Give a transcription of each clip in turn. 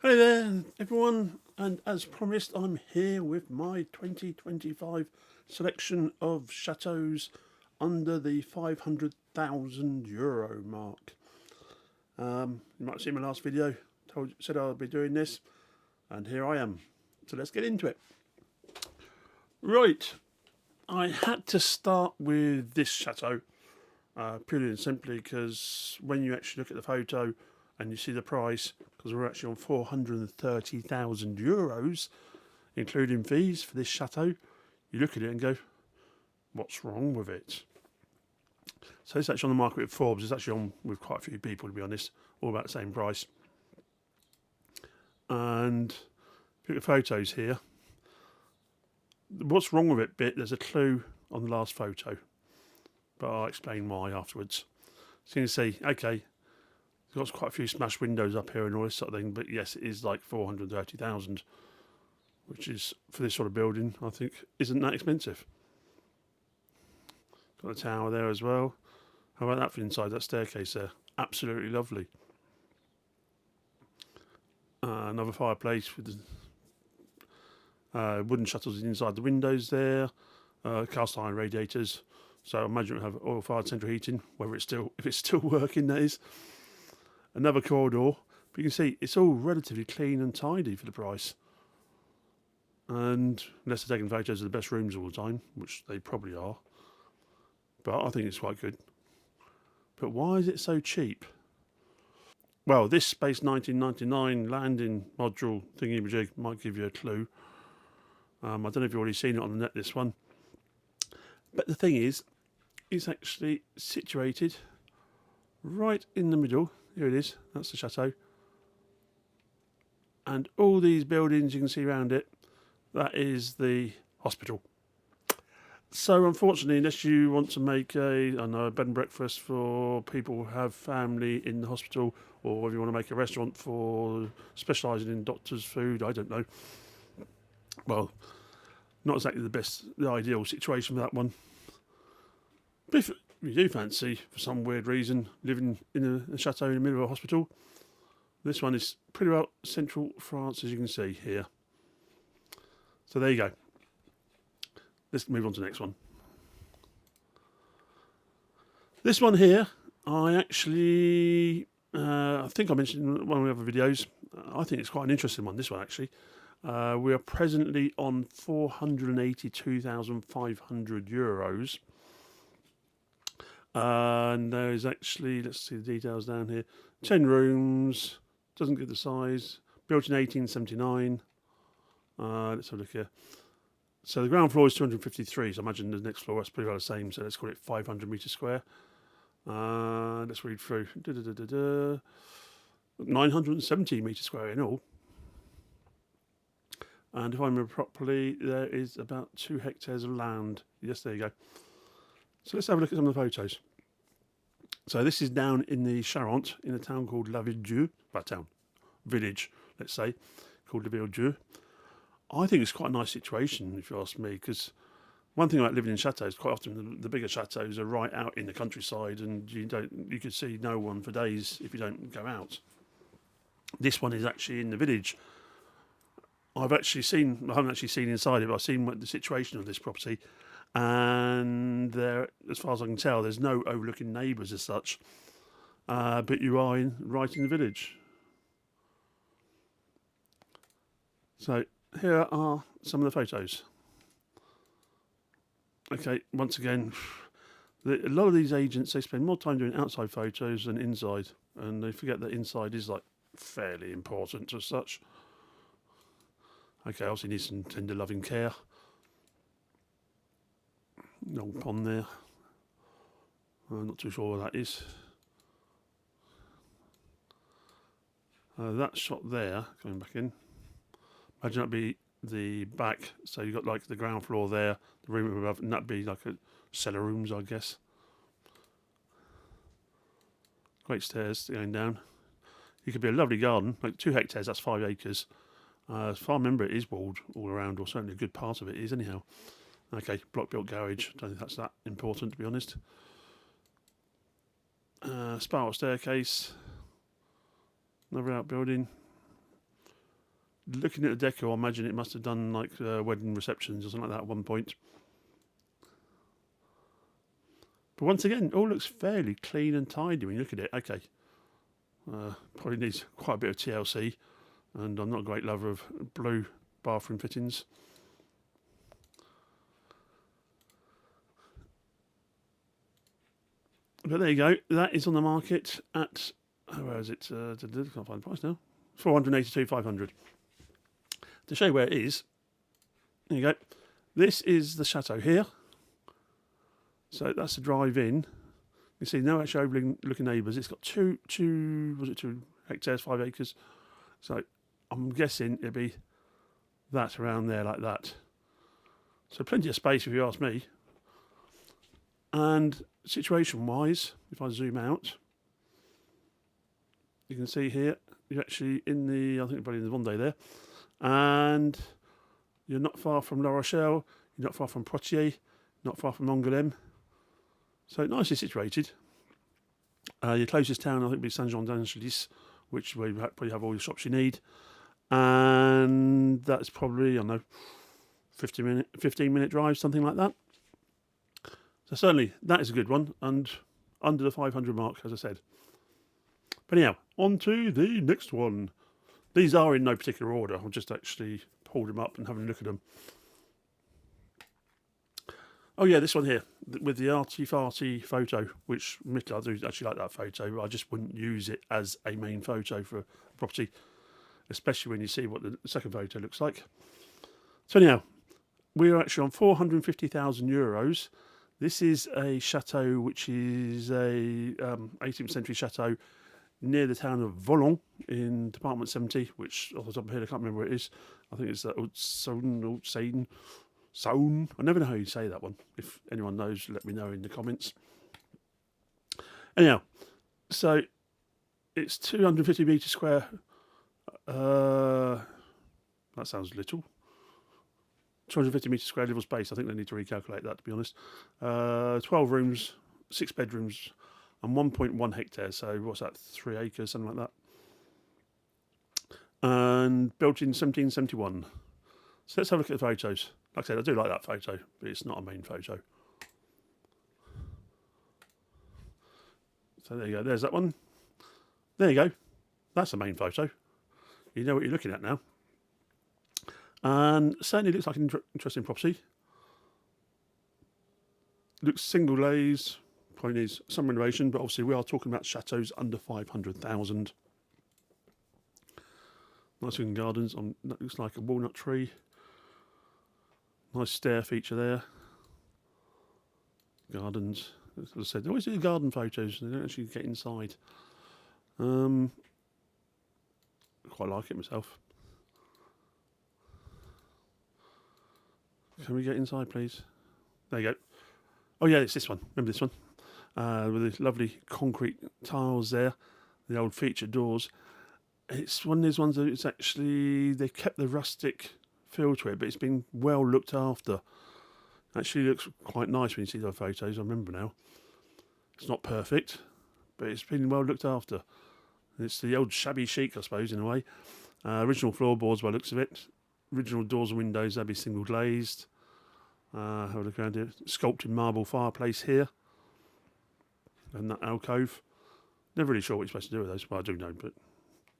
Hey there, everyone, and as promised, I'm here with my 2025 selection of chateaux under the €500,000 mark. You might have seen my last video, said I'll be doing this, and here I am. So let's get into it. Right, I had to start with this chateau, purely and simply because when you actually look at the photo and you see the price, because we're actually on €430,000, including fees for this chateau, you look at it and go, what's wrong with it? So it's actually on the market with Forbes. It's actually on with quite a few people, to be honest, all about the same price. And look at the photos here. What's wrong with it bit, there's a clue on the last photo, but I'll explain why afterwards. So you can see, okay, it's got quite a few smashed windows up here and all this sort of thing, but yes, it is like 430,000, which is, for this sort of building, I think, isn't that expensive. Got a tower there as well. How about that for inside, that staircase there? Absolutely lovely. Another fireplace with the wooden shutters inside the windows there, cast iron radiators. So I imagine it'll have oil-fired central heating, if it's still working, that is. Another corridor, but you can see it's all relatively clean and tidy for the price. And unless they're taking photos of the best rooms all the time, which they probably are, but I think it's quite good. But why is it so cheap? Well, this Space 1999 landing module thingy-majig might give you a clue. I don't know if you've already seen it on the net, this one. But the thing is, it's actually situated right in the middle. Here it is, that's the chateau. And all these buildings you can see around it, that is the hospital. So unfortunately, unless you want to make a bed and breakfast for people who have family in the hospital, or if you want to make a restaurant for specialising in doctors' food, I don't know. Well, not exactly the ideal situation for that one. But if you do fancy, for some weird reason, living in a chateau in the middle of a hospital, this one is pretty well central France, as you can see here. So there you go. Let's move on to the next one. This one here, I actually, I think I mentioned in one of the other videos, I think it's quite an interesting one, this one actually. We are presently on €482,500. And there is actually, let's see the details down here, 10 rooms, doesn't give the size, built in 1879. Let's have a look here. So the ground floor is 253, so I imagine the next floor is pretty well the same, so let's call it 500 metres square. Let's read through. 970 metres square in all. And if I remember properly, there is about 2 hectares of land. Yes, there you go. So let's have a look at some of the photos. So this is down in the Charente, in a town called Arnie-le-Duc, village, let's say, called Arnie-le-Duc. I think it's quite a nice situation, if you ask me, because one thing about living in chateaux, quite often the bigger chateaux are right out in the countryside, and you could see no one for days if you don't go out. This one is actually in the village. I haven't actually seen inside it, but I've seen the situation of this property. And there, as far as I can tell, there's no overlooking neighbours as such, but you are right in the village. So here are some of the photos. Okay, once again, a lot of these agents, they spend more time doing outside photos than inside, and they forget that inside is like fairly important as such. Okay, obviously needs some tender loving care. Long pond there. I'm not too sure what that is. That shot there, coming back in, imagine that'd be the back, so you've got like the ground floor there, the room above, and that'd be like a cellar rooms, I guess. Great stairs going down. It could be a lovely garden, like 2 hectares, that's 5 acres. As far as I remember, it is walled all around, or certainly a good part of it is anyhow. Okay, block-built garage. Don't think that's that important, to be honest. Spiral staircase. Another outbuilding. looking at the decor, I imagine it must have done like wedding receptions or something like that at one point. But once again, it all looks fairly clean and tidy when you look at it. Okay, probably needs quite a bit of TLC, and I'm not a great lover of blue bathroom fittings. But there you go. That is on the market at, where is it? Can't find the price now. 482,500. To show you where it is, there you go. This is the chateau here. So that's the drive in. You see no actual overlooking neighbours. It's got two hectares, 5 acres. So I'm guessing it'd be that around there like that. So plenty of space if you ask me. And situation-wise, if I zoom out, you can see here, you're actually in the, I think probably in the Vendée there, and you're not far from La Rochelle, you're not far from Poitiers, not far from Angoulême, so nicely situated. Your closest town, I think, would be Saint-Jean-d'Angélis, which where you probably have all the shops you need, and that's probably, I don't know, 15-minute drive, something like that. So certainly that is a good one, and under the 500 mark, as I said. But anyhow, on to the next one. These are in no particular order. I'll just actually pull them up and have a look at them. Oh yeah, this one here, with the arty-farty photo, which admittedly I do actually like that photo, but I just wouldn't use it as a main photo for a property, especially when you see what the second photo looks like. So anyhow, we're actually on €450,000. This is a chateau, which is a 18th century chateau near the town of Volant in Department 70, which off the top of my head I can't remember where it is. I think it's Saône. I never know how you say that one. If anyone knows, let me know in the comments. Anyhow, so it's 250 metres square. That sounds little. 250 metre square livable space. I think they need to recalculate that, to be honest. 12 rooms, 6 bedrooms, and 1.1 hectares. So what's that? 3 acres, something like that. And built in 1771. So let's have a look at the photos. Like I said, I do like that photo, but it's not a main photo. So there you go. There's that one. There you go. That's a main photo. You know what you're looking at now. And certainly looks like an interesting property. Looks single glazed, probably needs some renovation, but obviously we are talking about chateaux under 500,000. Nice looking gardens. That looks like a walnut tree. Nice stair feature there. Gardens. As I said, they always do garden photos. They don't actually get inside. Quite like it myself. Can we get inside, please? There you go. Oh yeah, it's this one. Remember this one? With the lovely concrete tiles there, the old feature doors. It's one of those ones that it's actually, they've kept the rustic feel to it, but it's been well looked after. Actually looks quite nice when you see the photos, I remember now. It's not perfect, but it's been well looked after. It's the old shabby chic, I suppose, in a way. Original floorboards by the looks of it. Original doors and windows, they'll be single glazed. Have a look around here. Sculpted marble fireplace here. And that alcove. Never really sure what you're supposed to do with those. Well, I do know, but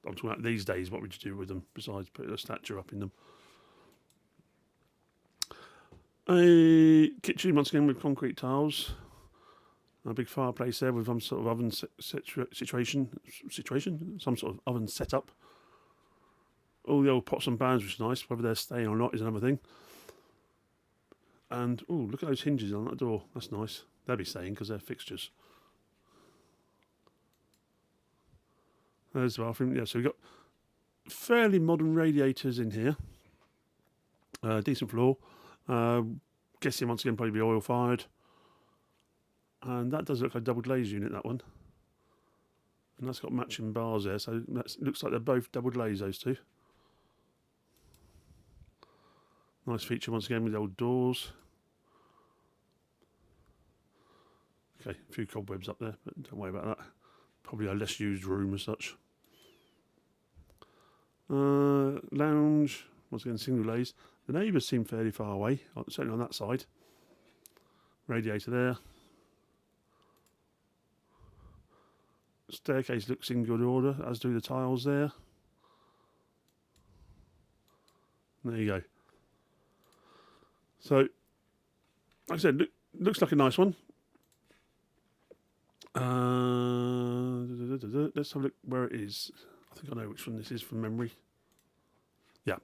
I'm talking about these days, what would you do with them besides put a statue up in them? A kitchen, once again, with concrete tiles. A big fireplace there with some sort of oven situation, some sort of oven setup. All the old pots and pans, which is nice. Whether they're staying or not is another thing. And, oh, look at those hinges on that door. That's nice. They'll be staying because they're fixtures. There's the bathroom. Yeah, so we've got fairly modern radiators in here. Decent floor. Guessing once again probably be oil fired. And that does look like a double glazed unit, that one. And that's got matching bars there, so that looks like they're both double glazed, those two. Nice feature once again with the old doors. Okay, a few cobwebs up there, but don't worry about that. Probably a less used room as such. lounge, once again single glazed. The neighbours seem fairly far away, certainly on that side. Radiator there. Staircase looks in good order, as do the tiles there. There you go. So, like I said, looks like a nice one. Let's have a look where it is. I think I know which one this is from memory. Yeah.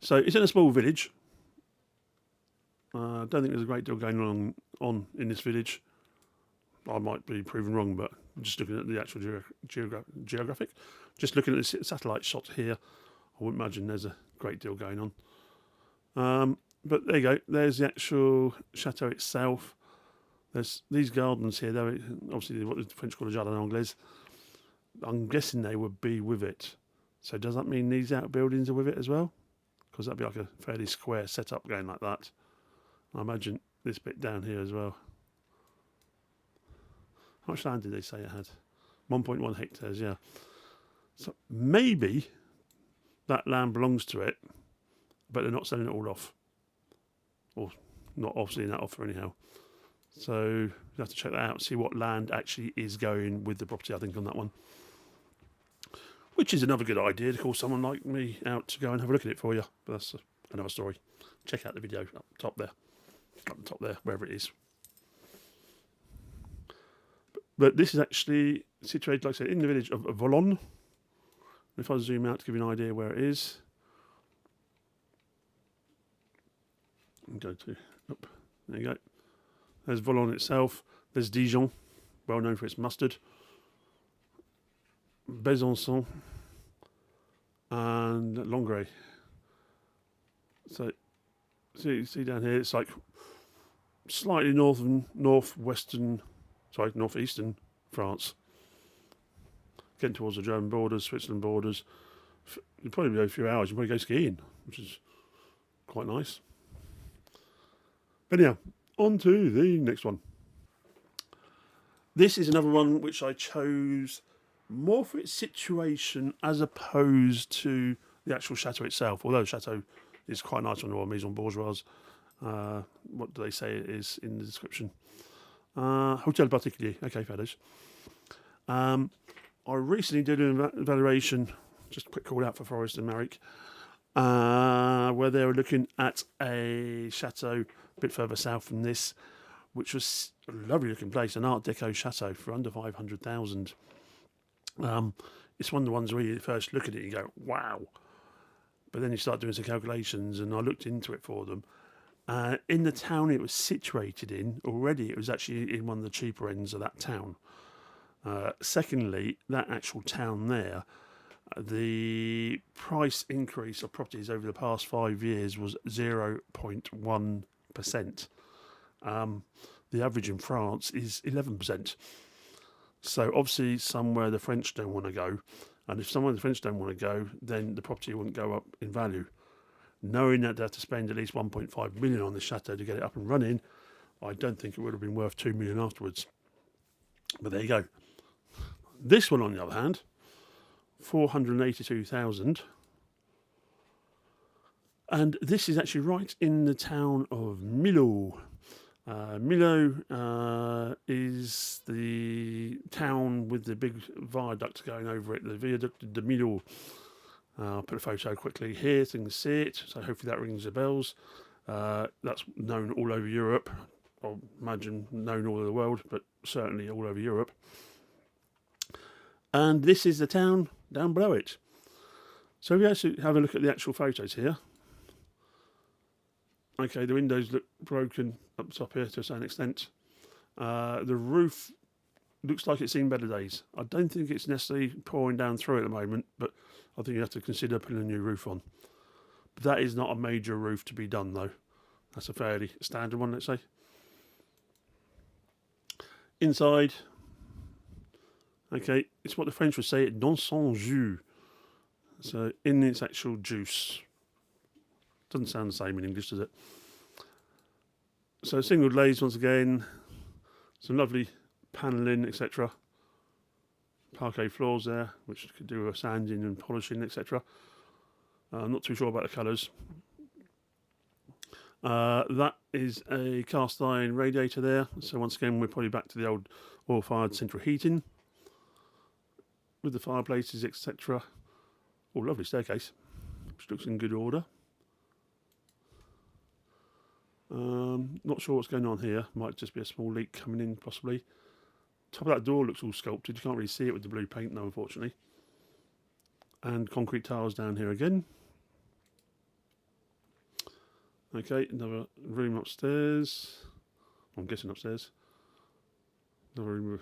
So it's in a small village. I don't think there's a great deal going on in this village. I might be proven wrong, but just looking at the actual geographic, just looking at the satellite shot here, I wouldn't imagine there's a great deal going on. But there you go. There's the actual chateau itself. There's these gardens here. They're obviously what the French call a jardin anglais. I'm guessing they would be with it. So does that mean these outbuildings are with it as well? Because that'd be like a fairly square setup going like that. I imagine this bit down here as well. How much land did they say it had? 1.1 hectares, yeah. So maybe that land belongs to it, but they're not selling it all off. Or not obviously in that offer anyhow. So you have to check that out, see what land actually is going with the property, I think, on that one. Which is another good idea to call someone like me out to go and have a look at it for you. But that's another story. Check out the video up top there. Up the top there, wherever it is. But this is actually situated, like I said, in the village of Beaune. If I zoom out to give you an idea where it is. And go to, up, there you go. There's Beaune itself. There's Dijon, well known for its mustard. Besançon and Langres. So see down here, it's like slightly northeastern France. Getting towards the German borders, Switzerland borders. You'd probably be a few hours, you'd probably go skiing, which is quite nice. But anyhow, on to the next one. This is another one which I chose more for its situation as opposed to the actual chateau itself. Although the chateau is quite nice on the Maison Bourgeoise. What do they say it is in the description? Hotel particulier. Okay, fellas. I recently did an evaluation, just a quick call out for Forrest and Marek, where they were looking at a chateau a bit further south from this, which was a lovely looking place, an Art Deco chateau for under 500,000. It's one of the ones where you first look at it and you go, wow. But then you start doing some calculations, and I looked into it for them. In the town it was situated in, already it was actually in one of the cheaper ends of that town. Secondly, that actual town there, the price increase of properties over the past 5 years was 0.1%. The average in France is 11%. So obviously somewhere the French don't want to go, and if somewhere the French don't want to go, then the property wouldn't go up in value. Knowing that they have to spend at least 1.5 million on the chateau to get it up and running, I don't think it would have been worth 2 million afterwards. But there you go. This one, on the other hand, 482,000, and this is actually right in the town of Millau. Millau is the town with the big viaduct going over it, the Viaduct de Millau. I'll put a photo quickly here so you can see it, so hopefully that rings the bells. That's known all over Europe, I imagine known all over the world, but certainly all over Europe. And this is the town down below it. So if we actually have a look at the actual photos here. Okay, the windows look broken up top here to a certain extent. The roof looks like it's seen better days. I don't think it's necessarily pouring down through at the moment, but I think you have to consider putting a new roof on. But that is not a major roof to be done, though. That's a fairly standard one, let's say. Inside, okay, it's what the French would say, dans son jus. So in its actual juice. Doesn't sound the same in English, does it? So single glazed once again, some lovely panelling, etc. parquet floors there, which could do with sanding and polishing, etc. I'm not too sure about the colours. That is a cast iron radiator there. So once again, we're probably back to the old oil-fired central heating with the fireplaces, etc. Oh, lovely staircase, which looks in good order. Not sure what's going on here. Might just be a small leak coming in, possibly. Top of that door looks all sculpted. You can't really see it with the blue paint, though, unfortunately. And concrete tiles down here again. Okay, another room upstairs. I'm guessing upstairs. Another room with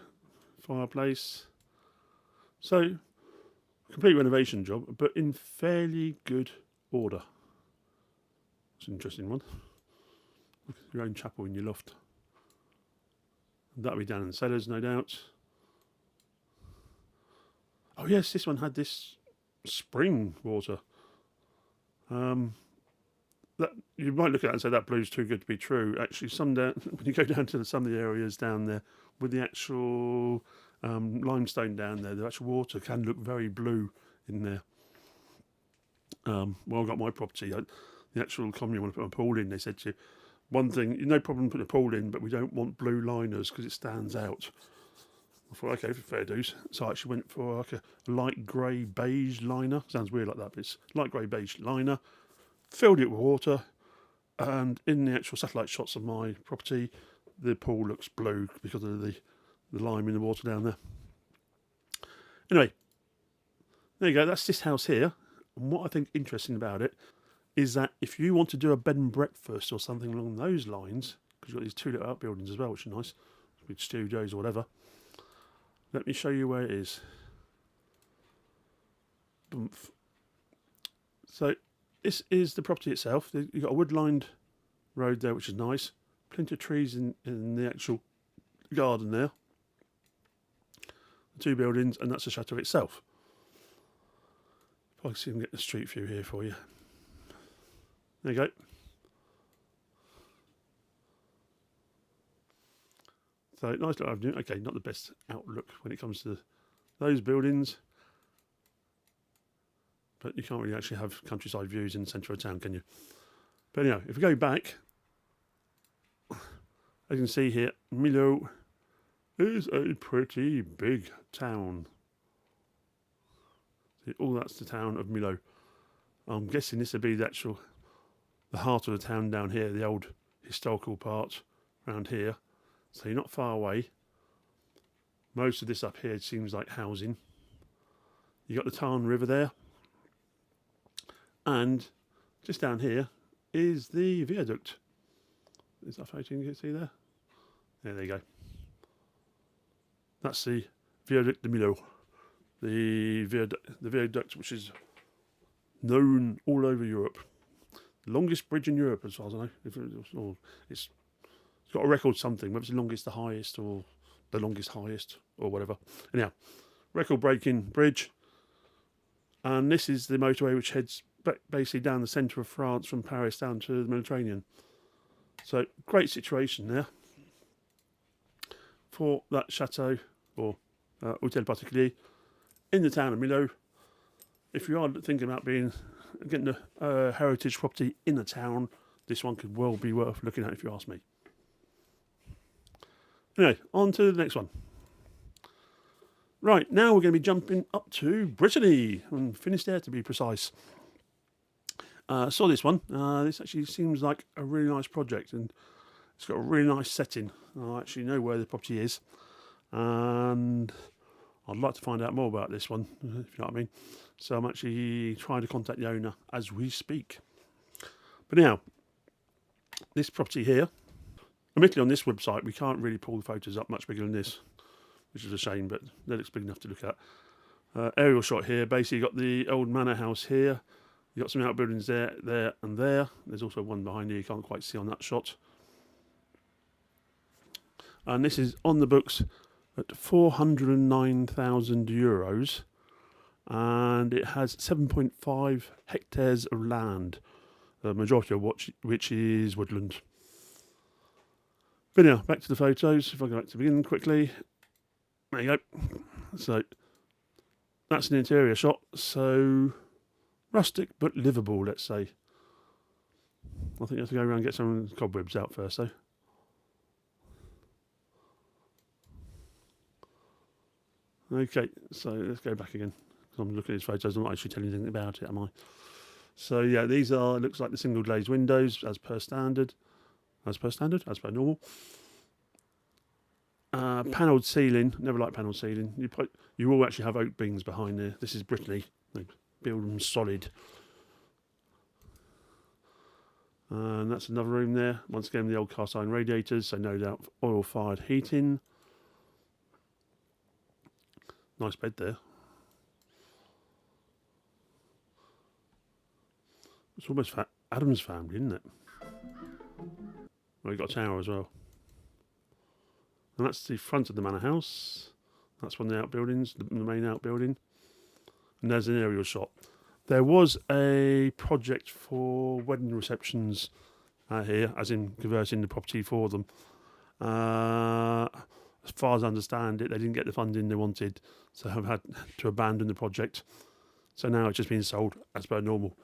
fireplace. So, complete renovation job, but in fairly good order. It's an interesting one. Your own chapel in your loft. That'll be down in the cellars, no doubt. Oh yes, this one had this spring water. That you might look at it and say that blue's too good to be true. Actually, when you go down to some of the areas down there with the actual limestone down there, the actual water can look very blue in there. Well, I got my property. The actual company want to put a pool in. They said to you, one thing, no problem putting a pool in, but we don't want blue liners because it stands out. I thought, okay, fair dues. So I actually went for like a light grey beige liner. Sounds weird like that, but it's light grey beige liner. Filled it with water, and in the actual satellite shots of my property, the pool looks blue because of the lime in the water down there. Anyway, there you go. That's this house here. And what I think interesting about it is that if you want to do a bed and breakfast or something along those lines, because you've got these two little outbuildings as well, which are nice, with studios or whatever. Let me show you where it is. Boomf. So this is the property itself. You've got a wood-lined road there, which is nice. Plenty of trees in the actual garden there. The two buildings, and that's the chateau itself. If I can see if I can get the street view here for you. There you go. So nice little avenue. Okay, not the best outlook when it comes to those buildings, but you can't really actually have countryside views in the centre of town, can you? But anyhow, if we go back, as you can see here, Millau is a pretty big town. See, all that's the town of Millau. I'm guessing this would be the heart of the town down here, the old historical part around here. So you're not far away. Most of this up here seems like housing. You got the Tarn River there. And just down here is the viaduct. Is that photo you can see there? Yeah, there you go. That's the Viaduct de Millau. The viaduct which is known all over Europe. The longest bridge in Europe, as far as I know. It's got a record something, whether it's the longest, the highest, or the longest highest, or whatever. Anyhow, record-breaking bridge. And this is the motorway which heads basically down the centre of France from Paris down to the Mediterranean. So, great situation there for that chateau, or Hôtel Particulier, in the town of Millau. If you are thinking about getting a heritage property in a town, this one could well be worth looking at if you ask me. Anyway, on to the next one. Right, now we're going to be jumping up to Brittany, and Finisterre to be precise. Saw this one. This actually seems like a really nice project, and it's got a really nice setting. I actually know where the property is, and I'd like to find out more about this one, if you know what I mean. So I'm actually trying to contact the owner as we speak. But now, this property here, admittedly on this website, we can't really pull the photos up much bigger than this, which is a shame, but that looks big enough to look at. Aerial shot here. Basically, you've got the old manor house here. You've got some outbuildings there, there, and there. There's also one behind here you can't quite see on that shot. And this is on the books at €409,000. And it has 7.5 hectares of land, the majority of which is woodland. But now, back to the photos. If I go back to the beginning quickly. There you go. So, that's an interior shot. So rustic but livable, let's say. I think you have to go around and get some cobwebs out first, though. Okay, so let's go back again. I'm looking at these photos. I'm not actually telling you anything about it, am I? So yeah, these are, looks like the single glazed windows as per standard. As per normal. Panelled ceiling. Never like panelled ceiling. You will actually have oak beams behind there. This is Brittany. They build them solid. And that's another room there. Once again, the old cast iron radiators, so no doubt oil-fired heating. Nice bed there. It's almost Adam's family, isn't it? Well, we've got a tower as well. And that's the front of the manor house. That's one of the outbuildings, the main outbuilding. And there's an aerial shot. There was a project for wedding receptions here, as in converting the property for them. As far as I understand it, they didn't get the funding they wanted, so have had to abandon the project. So now it's just been sold as per normal.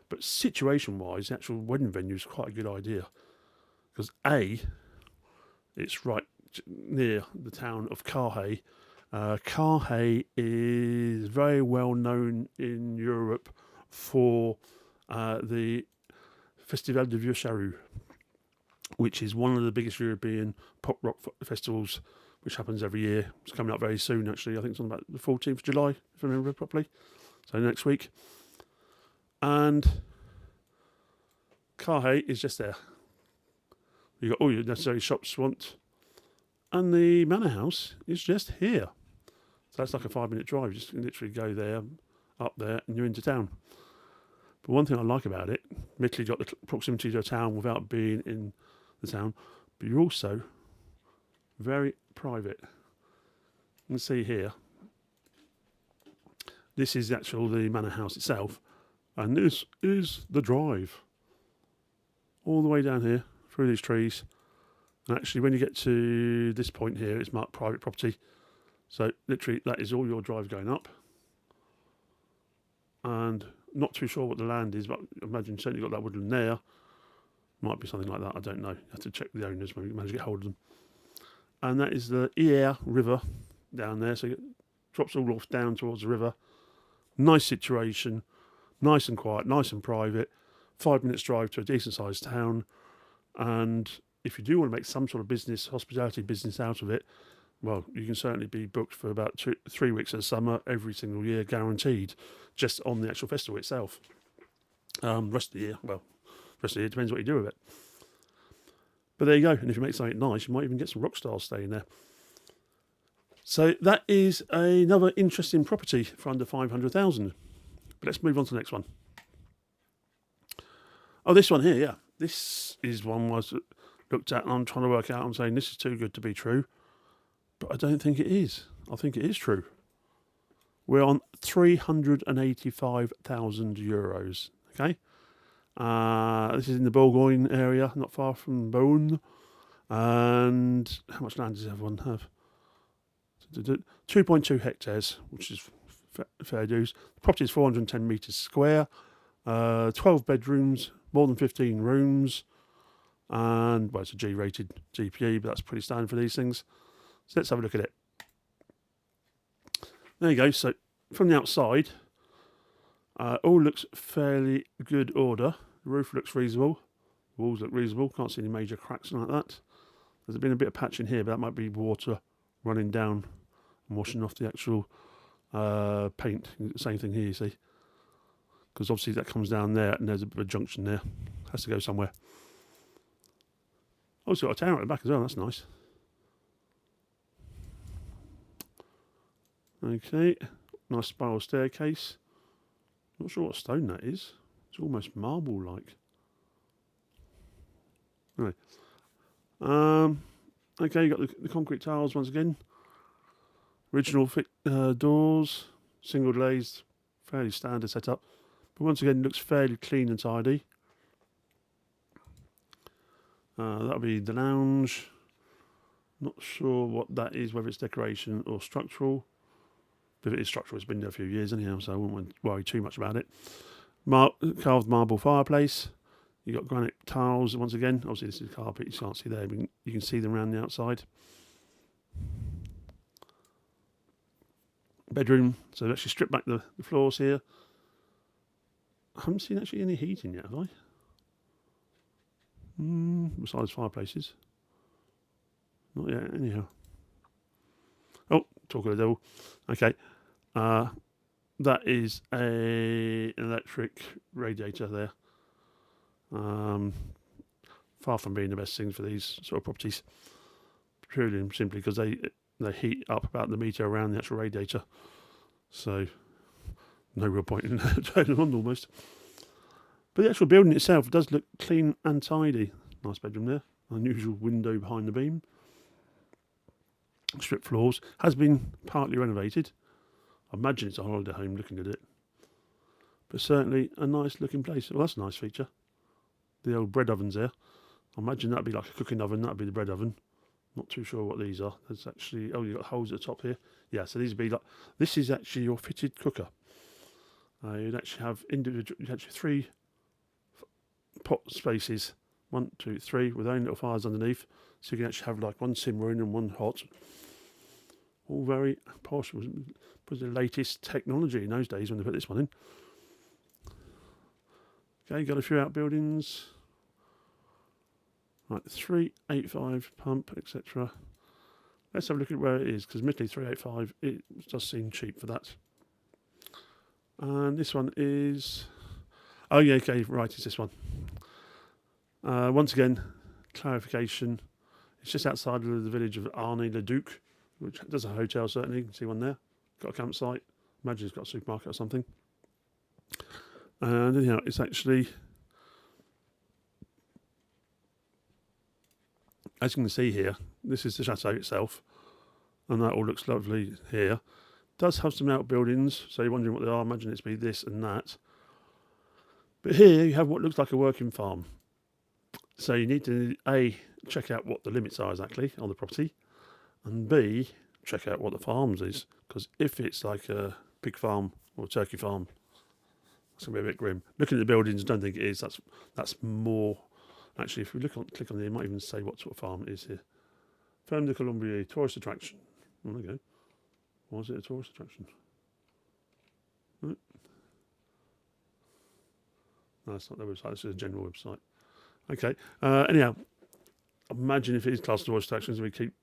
But situation-wise, the actual wedding venue is quite a good idea. Because A, it's right near the town of Cahaix. Cahaix is very well known in Europe for the Festival de Vieux Charroux, which is one of the biggest European pop rock festivals, which happens every year. It's coming up very soon, actually. I think it's on about the 14th of July, if I remember properly. So next week. And Cahaix is just there. You've got all your necessary shops you want. And the manor house is just here. So that's like a 5-minute drive. You just literally go there, up there, and you're into town. But one thing I like about it, admittedly you've got the proximity to a town without being in the town, but you're also very private. You can see here, this is the manor house itself, and this is the drive. All the way down here, through these trees. And actually, when you get to this point here, it's marked private property. So literally, that is all your drive going up. And not too sure what the land is, but I imagine certainly got that woodland there. Might be something like that, I don't know. You have to check the owners, maybe manage to get hold of them. And that is the Ear River down there, so it drops all off down towards the river. Nice situation, nice and quiet, nice and private. 5 minutes drive to a decent sized town. And if you do want to make some sort of business, hospitality business out of it, well, you can certainly be booked for about 3 weeks of the summer, every single year, guaranteed, just on the actual festival itself. Rest of the year, depends what you do with it. But there you go, and if you make something nice, you might even get some rock stars staying there. So that is another interesting property for under 500,000. But let's move on to the next one. Oh, this one here, yeah. This is one I looked at and I'm trying to work out. I'm saying this is too good to be true. But I don't think it is. I think it is true. We're on 385,000 euros. Okay. This is in the Bourgogne area, not far from Beaune. And how much land does everyone have? 2.2 hectares, which is fair dues. The property is 410 metres square. 12 bedrooms, more than 15 rooms. And, well, it's a G-rated GPE, but that's pretty standard for these things. So let's have a look at it. There you go. So from the outside, all looks fairly good order. The roof looks reasonable. The walls look reasonable. Can't see any major cracks like that. There's been a bit of patching here, but that might be water running down and washing off the actual paint. Same thing here, you see. Because obviously that comes down there and there's a bit of a junction there. Has to go somewhere. Oh, it's got a tower at the back as well. That's nice. Okay, nice spiral staircase. Not sure what stone that is. It's almost marble-like. Anyway, okay, you got the concrete tiles once again. Original doors, single glazed, fairly standard setup. But once again, it looks fairly clean and tidy. That'll be the lounge. Not sure what that is, whether it's decoration or structural. But it is structural. It's been there a few years anyhow, so I wouldn't worry too much about it. Carved marble fireplace. You've got granite tiles once again. Obviously, this is carpet. You can't see there, but you can see them around the outside. Bedroom. So they've actually stripped back the floors here. I haven't seen actually any heating yet, have I? Besides fireplaces. Not yet, anyhow. Oh, talk of the devil. Okay. That is an electric radiator there. Far from being the best thing for these sort of properties. Purely and simply because they heat up about the metre around the actual radiator. So, no real point in turning on almost. But the actual building itself does look clean and tidy. Nice bedroom there. Unusual window behind the beam. Strip floors. Has been partly renovated. I imagine it's a holiday home looking at it. But certainly a nice looking place. Well, that's a nice feature. The old bread ovens there. I imagine that'd be like a cooking oven. That'd be the bread oven. Not too sure what these are. There's actually, you've got holes at the top here. Yeah, so these would be like, this is actually your fitted cooker. You'd actually have three pot spaces. 1, 2, 3 with their own little fires underneath. So you can actually have like one simmering and one hot. All very posh. It was the latest technology in those days when they put this one in. Okay, got a few outbuildings. Right, 385 pump, etc. Let's have a look at where it is, because admittedly 385, it does seem cheap for that. And this one is... Oh yeah, okay, right, it's this one. Once again, clarification. It's just outside of the village of Arnie-le-Duc, which does a hotel certainly. You can see one there. Got a campsite. Imagine it's got a supermarket or something. And anyhow, it's actually... As you can see here, this is the chateau itself, and that all looks lovely here. Does have some outbuildings, so you're wondering what they are. Imagine it's be this and that. But here you have what looks like a working farm. So you need to A, check out what the limits are exactly on the property, and B, check out what the farms is. Because if it's like a pig farm or a turkey farm, it's going to be a bit grim. Looking at the buildings, I don't think it is. That's more... Actually, if we click on there, it might even say what sort of farm it is here. Ferme de Colombier, tourist attraction. There we go. Why is it a tourist attraction? No, that's not their website. This is a general website. Okay. Anyhow, imagine if it is classed as tourist attractions, we keep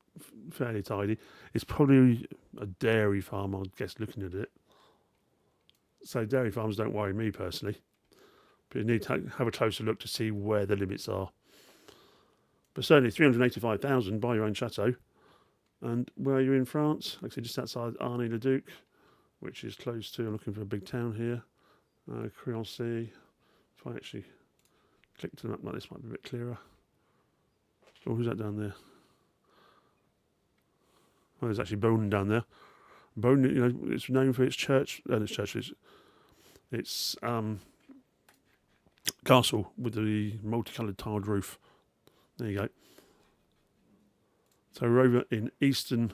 fairly tidy. It's probably a dairy farm, I guess, looking at it. So dairy farms don't worry me personally. But you need to have a closer look to see where the limits are. But certainly 385,000, buy your own chateau. And where are you in France? Like I said, just outside Arnie-le-Duc, which is close to, I'm looking for a big town here. Créancy. If I actually click to the map like this, might be a bit clearer. Oh, who's that down there? Oh, there's actually Beaune down there. Beaune, you know, it's known for its church. It's castle with the multicoloured tiled roof. There you go. So we're over in eastern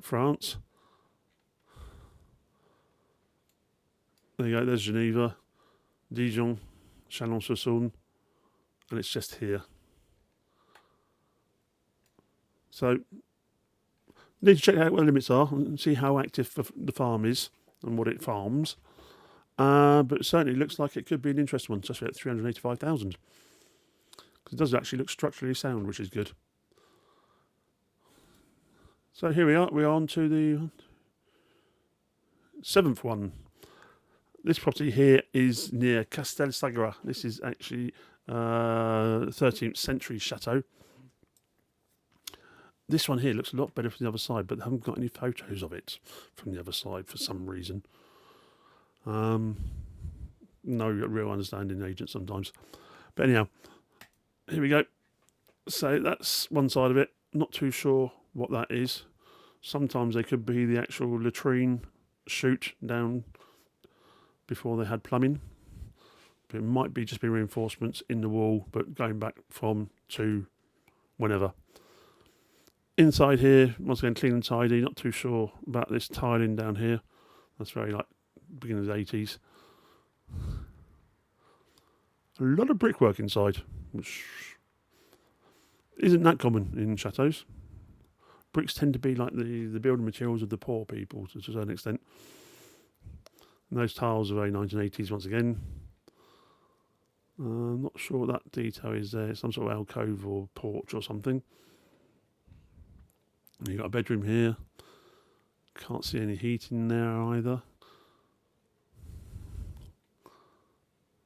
France. There you go, there's Geneva, Dijon, Chalon-sur-Saône, and it's just here. So, need to check out where the limits are and see how active the farm is and what it farms. But it certainly looks like it could be an interesting one, especially at 385,000. Because it does actually look structurally sound, which is good. So here we are. We're on to the 7th one. This property here is near Castel-Sagara. This is actually 13th century chateau. This one here looks a lot better from the other side, but they haven't got any photos of it from the other side for some reason. No real understanding agent sometimes. But anyhow, here we go. So that's one side of it. Not too sure what that is. Sometimes they could be the actual latrine chute down before they had plumbing. But it might be just be reinforcements in the wall, but going back from to whenever. Inside here, once again, clean and tidy. Not too sure about this tiling down here. That's very like beginning of the 80s. A lot of brickwork inside, which isn't that common in chateaus. Bricks tend to be like the building materials of the poor people to a certain extent. And those tiles are very 1980s once again. I'm not sure what that detail is there. Some sort of alcove or porch or something. And you've got a bedroom here. Can't see any heat in there either.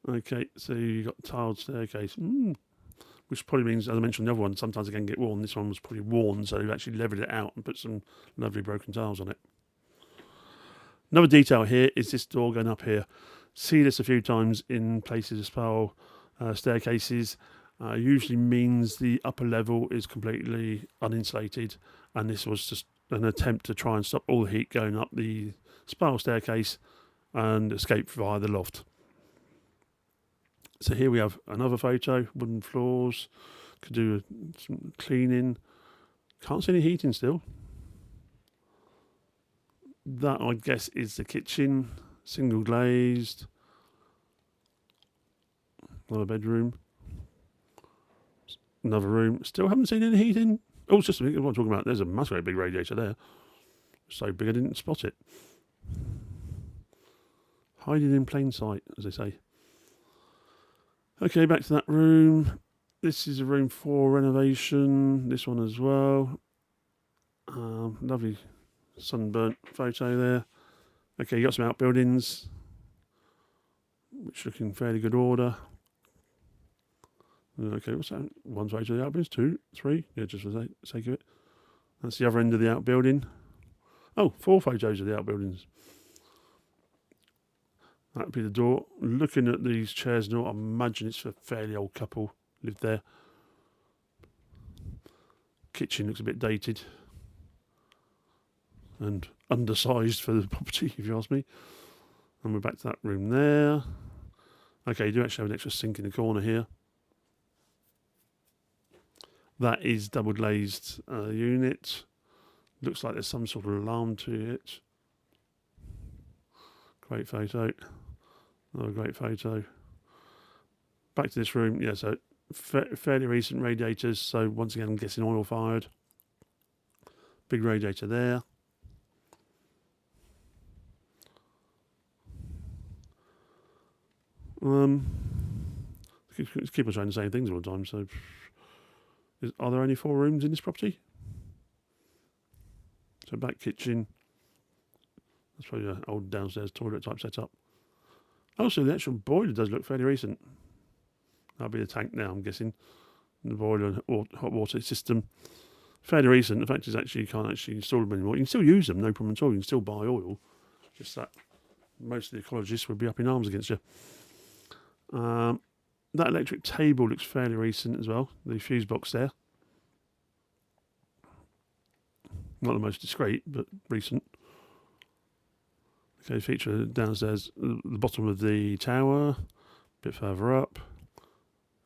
Okay, so you've got tiled staircase. Which probably means, as I mentioned, the other one, sometimes it can get worn. This one was probably worn, so you've actually leveled it out and put some lovely broken tiles on it. Another detail here is this door going up here. See this a few times in places of spiral staircases. Usually means the upper level is completely uninsulated, and this was just an attempt to try and stop all the heat going up the spiral staircase and escape via the loft. So here we have another photo, wooden floors, could do some cleaning. Can't see any heating still. That, I guess, is the kitchen, single glazed. Another bedroom. Another room. Still haven't seen any heating. Oh, it's just what I'm talking about. There's a massive big radiator there. So big I didn't spot it. Hiding in plain sight, as they say. Okay, back to that room. This is a room for renovation. This one as well. Lovely sunburnt photo there. Okay, you got some outbuildings, which look in fairly good order. Okay, what's that? One photo of the outbuildings, 2, 3. Yeah, just for the sake of it. That's the other end of the outbuilding. Oh, 4 photos of the outbuildings. That'd be the door. Looking at these chairs and all, I imagine it's a fairly old couple lived there. Kitchen looks a bit dated and undersized for the property, if you ask me. And we're back to that room there. Okay, you do actually have an extra sink in the corner here. That is double glazed unit. Looks like there's some sort of alarm to it. Great photo. Another great photo. Back to this room. Yeah, so fairly recent radiators. So once again, I'm guessing oil fired. Big radiator there. Keep on saying the same things all the time. So, are there only 4 rooms in this property? So back kitchen. That's probably an old downstairs toilet type setup. Also, the actual boiler does look fairly recent. That'll be the tank now, I'm guessing. The boiler and hot water system. Fairly recent. The fact is, actually, you can't actually install them anymore. You can still use them, no problem at all. You can still buy oil. Just that most of the ecologists would be up in arms against you. That electric table looks fairly recent as well. The fuse box there. Not the most discreet, but recent. Okay, feature downstairs, the bottom of the tower, a bit further up.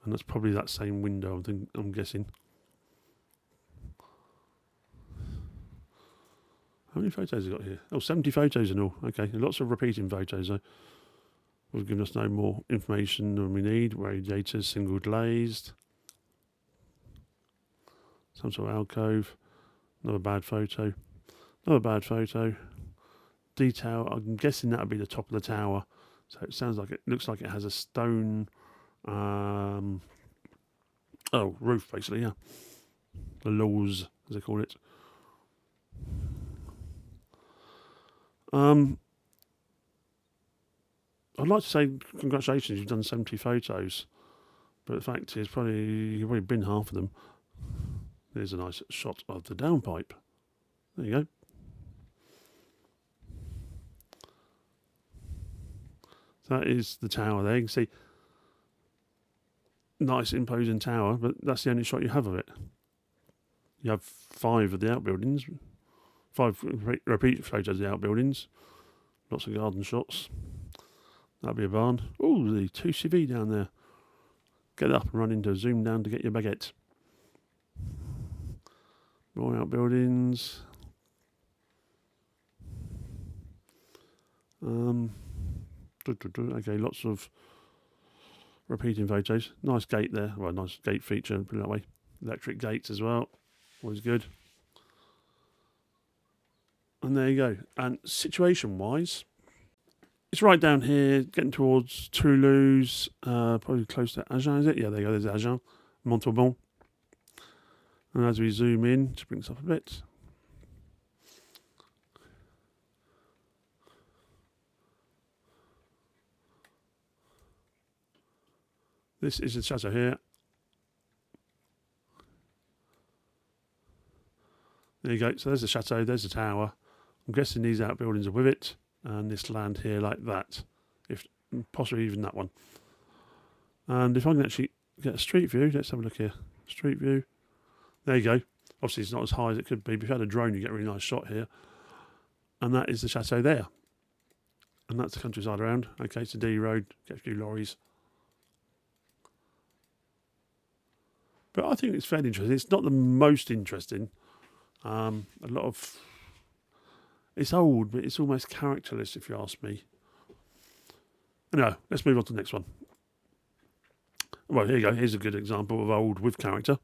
And that's probably that same window, I'm guessing. How many photos have I got here? Oh, 70 photos in all. Okay, lots of repeating photos though. Will give us no more information than we need. Radiators, single glazed. Some sort of alcove. Another bad photo. Another bad photo. Detail, I'm guessing that would be the top of the tower. So it sounds like it looks like it has a stone roof basically, yeah. The laws, as they call it. I'd like to say congratulations, you've done 70 photos. But the fact is, you've probably been half of them. There's a nice shot of the downpipe. There you go. So that is the tower there. You can see, nice imposing tower, but that's the only shot you have of it. You have 5 of the outbuildings, 5 repeat photos of the outbuildings, lots of garden shots. That'll be a barn. Oh, the 2CV down there. Get up and run into zoom down to get your baguette. More outbuildings. Okay, lots of repeating photos. Nice gate there. Well, nice gate feature, put it that way. Electric gates as well. Always good. And there you go. And situation-wise, it's right down here, getting towards Toulouse, probably close to Agence, is it? Yeah, there you go, there's Agence, Montauban. And as we zoom in, to bring this up a bit. This is the chateau here. There you go, so there's the chateau, there's the tower. I'm guessing these outbuildings are with it, and this land here like that, if possibly even that one. And if I can actually get a street view, let's have a look here. Street view. There you go. Obviously, it's not as high as it could be, but if you had a drone, you get a really nice shot here. And that is the chateau there. And that's the countryside around. Okay, it's a D road, get a few lorries. But I think it's fairly interesting. It's not the most interesting. A lot of... It's old, but it's almost characterless, if you ask me. Anyway, let's move on to the next one. Well, here you go. Here's a good example of old with character.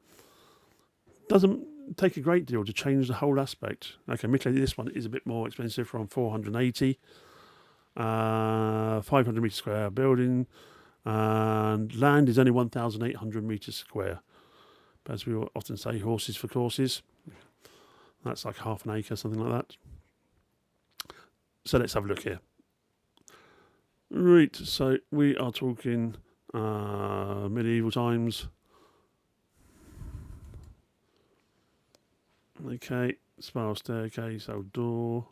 Doesn't take a great deal to change the whole aspect. Okay, admittedly, this one is a bit more expensive, from 480. 500 metre square building. And land is only 1,800 metres square. But as we often say, horses for courses. That's like half an acre, something like that. So let's have a look here. Right, so we are talking medieval times. Okay, spiral staircase, old door,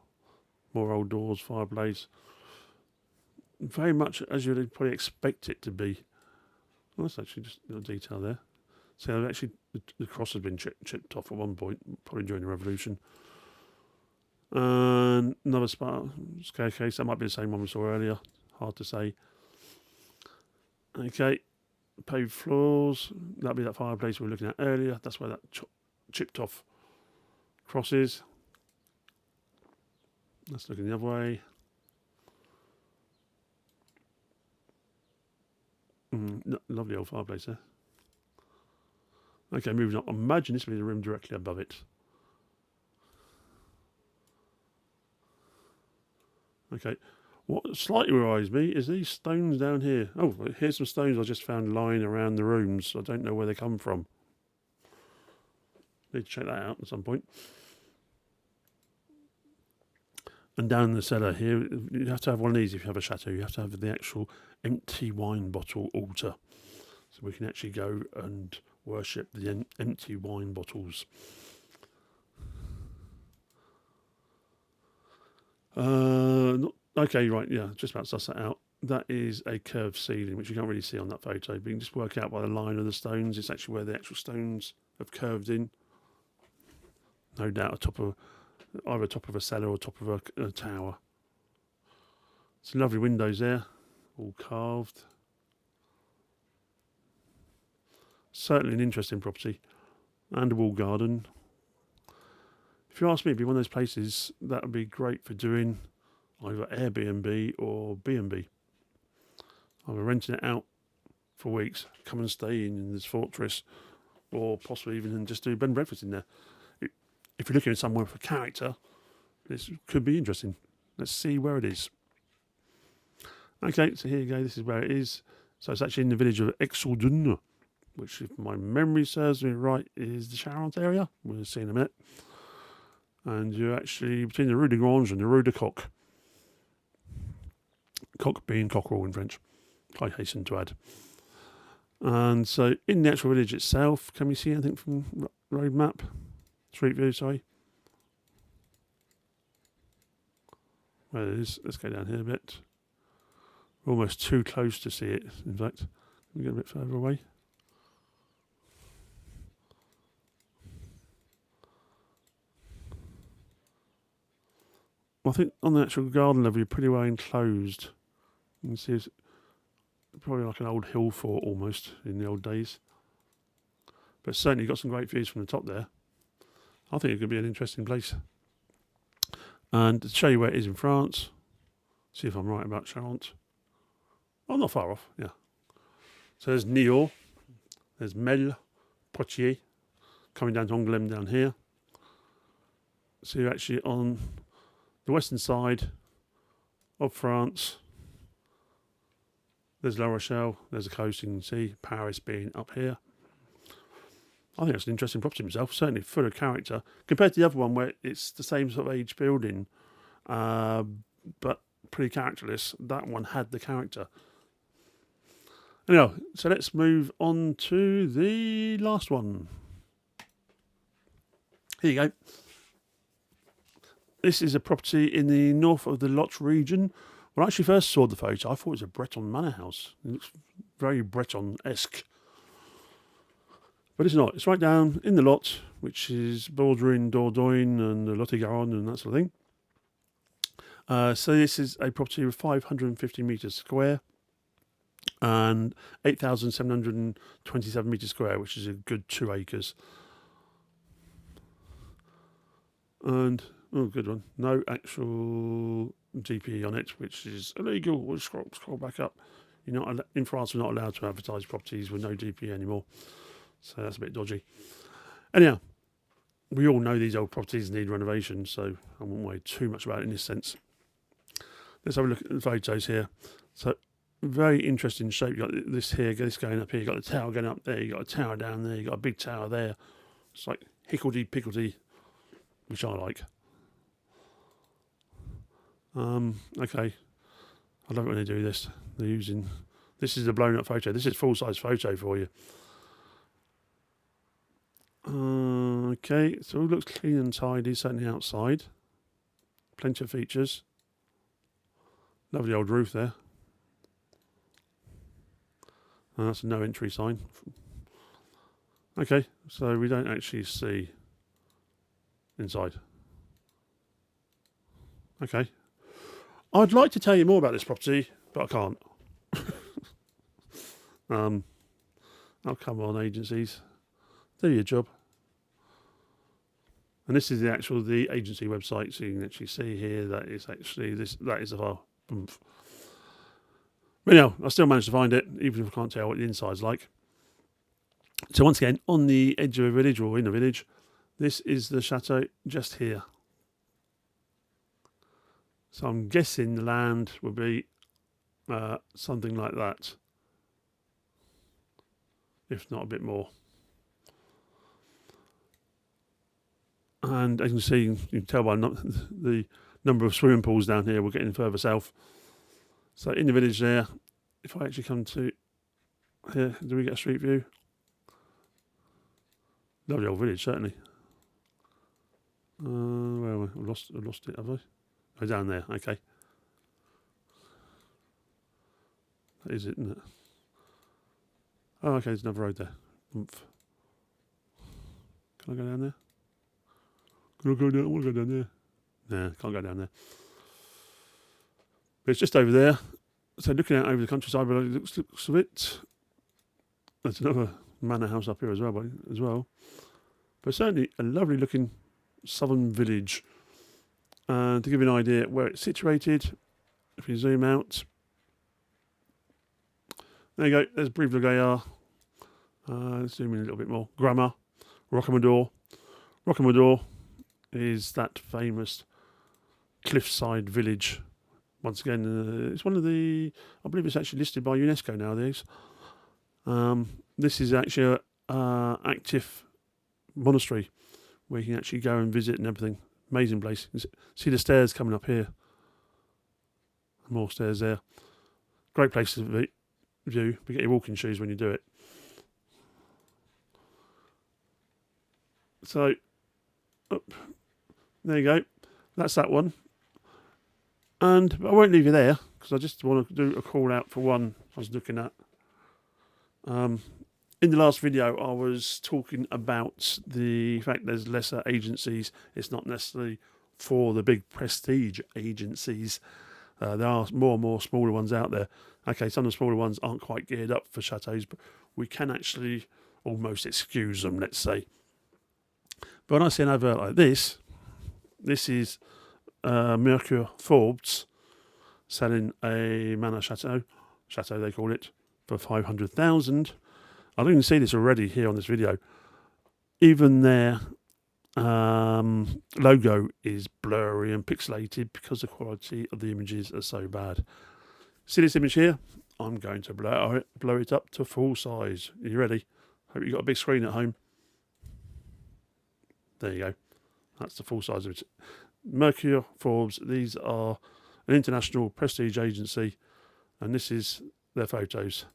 more old doors, fireplace. Very much as you'd probably expect it to be. Well, that's actually just a little detail there. So actually, the cross has been chipped off at one point, probably during the Revolution. And another spiral staircase. That might be the same one we saw earlier. Hard to say. Okay, paved floors. That'll be that fireplace we were looking at earlier. That's where that chipped off cross is. Let's look in the other way. Lovely old fireplace there. Okay, moving on. Imagine this will be the room directly above it. Okay, what slightly worries me is these stones down here. Oh, here's some stones I just found lying around the rooms. I don't know where they come from. Need to check that out at some point. And down in the cellar here, you have to have one of these if you have a chateau. You have to have the actual empty wine bottle altar. So we can actually go and worship the empty wine bottles. Okay, right, yeah, just about to suss that out. That is a curved ceiling, which you can't really see on that photo, but you can just work out by the line of the stones. It's actually where the actual stones have curved in. No doubt either top of a cellar or top of a tower. Some lovely windows there, all carved. Certainly an interesting property. And a wall garden. If you ask me, it'd be one of those places that would be great for doing either Airbnb or B&B. Either renting it out for weeks, come and stay in this fortress, or possibly even just do bed and breakfast in there. If you're looking at somewhere for character, this could be interesting. Let's see where it is. Okay, so here you go. This is where it is. So it's actually in the village of Exoudun, which, if my memory serves me right, is the Charente area. We'll see in a minute. And you're actually between the Rue de Grange and the Rue de Coq. Coq being cockerel in French, I hasten to add. And so in the actual village itself, can we see anything from road map? Street view, sorry. Well, it is. Let's go down here a bit. We're almost too close to see it, in fact. Can we get a bit further away? Well, I think on the actual garden level, you're pretty well enclosed. You can see it's probably like an old hill fort almost in the old days. But certainly you've got some great views from the top there. I think it could be an interesting place. And to show you where it is in France, See if I'm right about Charente. Oh, not far off, yeah. So there's Niort, there's Millau, Poitiers, coming down to Angoulême down here. So you're actually on the western side of France. There's La Rochelle, there's the coast, you can see Paris being up here. I think it's an interesting property myself, certainly full of character. Compared to the other one where it's the same sort of age building, but pretty characterless, that one had the character. Anyhow, so let's move on to the last one. Here you go. This is a property in the north of the Lot region. When I actually first saw the photo, I thought it was a Breton manor house. It looks very Breton-esque. But it's not. It's right down in the Lot, which is bordering Dordogne and the Lot-et-Garonne and that sort of thing. So this is a property of 550 metres square and 8,727 metres square, which is a good 2 acres. And, oh, good one. No actual DP on it, which is illegal. We'll scroll back up. You're not in France. We're not allowed to advertise properties with no DP anymore, so that's a bit dodgy. Anyhow, we all know these old properties need renovation, so I won't worry too much about it in this sense. Let's have a look at the photos here. So, very interesting shape. You got this here, this going up here. You got the tower going up there. You got a tower down there. You got a big tower there. It's like hickledy-pickledy, which I like. Okay. I love it when they do this. They're using... This is a blown up photo. This is full-size photo for you. Okay, so it looks clean and tidy, certainly outside. Plenty of features. Lovely old roof there. And that's a no entry sign. Okay, so we don't actually see inside. Okay. I'd like to tell you more about this property, but I can't. Oh, come on, agencies. Do your job. And this is the agency website, so you can actually see here that it's actually that is a file. But anyhow, I still managed to find it, even if I can't tell what the inside's like. So once again, on the edge of a village, or in a village, this is the chateau just here. So I'm guessing the land will be something like that, if not a bit more. And as you can see, you can tell by the number of swimming pools down here, we're getting further south. So in the village there, if I actually come to here, do we get a street view? Lovely old village, certainly. Where am I? I've lost it, have I? Oh, down there, okay. That is it, isn't it? Oh, okay, there's another road there. Oomph. Can I go down there? Can I go down? I want to go down there. Nah, can't go down there. But it's just over there. So looking out over the countryside, but it looks of it. There's another manor house up here as well. But certainly a lovely looking southern village. To give you an idea where it's situated, if you zoom out, there you go. There's Brive-le-Gaillard. Let's zoom in a little bit more. Grammar, Rocamadour. Rocamadour is that famous cliffside village. Once again, it's one of the, I believe it's actually listed by UNESCO nowadays. This is actually an active monastery where you can actually go and visit and everything. Amazing place. See the stairs coming up here. More stairs there. Great place to view. But get your walking shoes when you do it. So, there you go. That's that one. And I won't leave you there because I just want to do a call out for one I was looking at. In the last video, I was talking about the fact there's lesser agencies. It's not necessarily for the big prestige agencies. There are more and more smaller ones out there. Okay, some of the smaller ones aren't quite geared up for chateaus, but we can actually almost excuse them, let's say. But when I see an advert like this is Mercure Forbes. selling a Manor Chateau they call it, for 500,000. I don't even see this already here on this video. Even their logo is blurry and pixelated because the quality of the images are so bad. See this image here? I'm going to blow it up to full size. Are you ready? Hope you've got a big screen at home. There you go. That's the full size of it. Mercure Forbes, these are an international prestige agency, and this is their photos.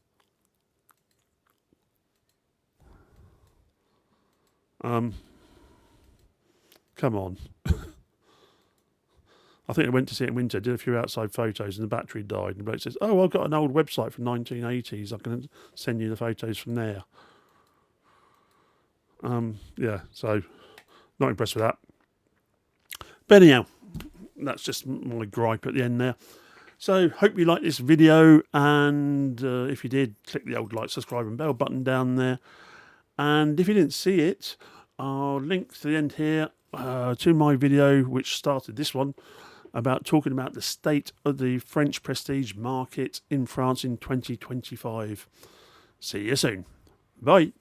Come on. I think I went to see it in winter, did a few outside photos, and the battery died. And the bloke says, "Oh, I've got an old website from 1980s. I can send you the photos from there." Yeah, so not impressed with that. But anyhow, that's just my gripe at the end there. So hope you liked this video, and if you did, click the old like, subscribe and bell button down there. And if you didn't see it, I'll link to the end here to my video which started this one, about talking about the state of the French prestige market in France in 2025. See you soon. Bye.